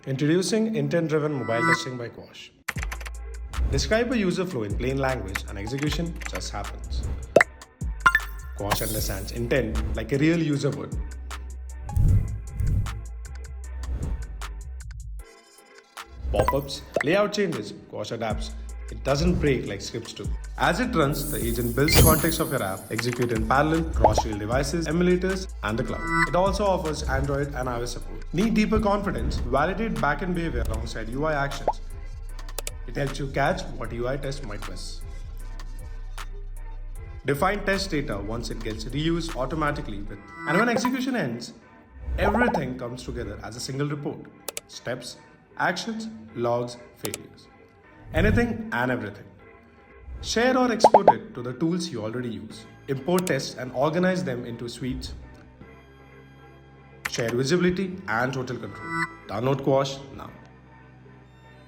Introducing intent-driven mobile testing by Quash. Describe a user flow in plain language and execution just happens. Quash understands intent like a real user would. Popups, layout changes, Quash adapts. It doesn't break like scripts do. As it runs, the agent builds context of your app, execute in parallel, across real devices, emulators, and the cloud. It also offers Android and iOS support. Need deeper confidence? Validate backend behavior alongside UI actions. It helps you catch what UI tests might miss. Define test data once it gets reused automatically and when execution ends, everything comes together as a single report. Steps, actions, logs, failures. Anything and everything. Share or export it to the tools you already use. Import tests and organize them into suites. Share visibility and total control. Download Quash now.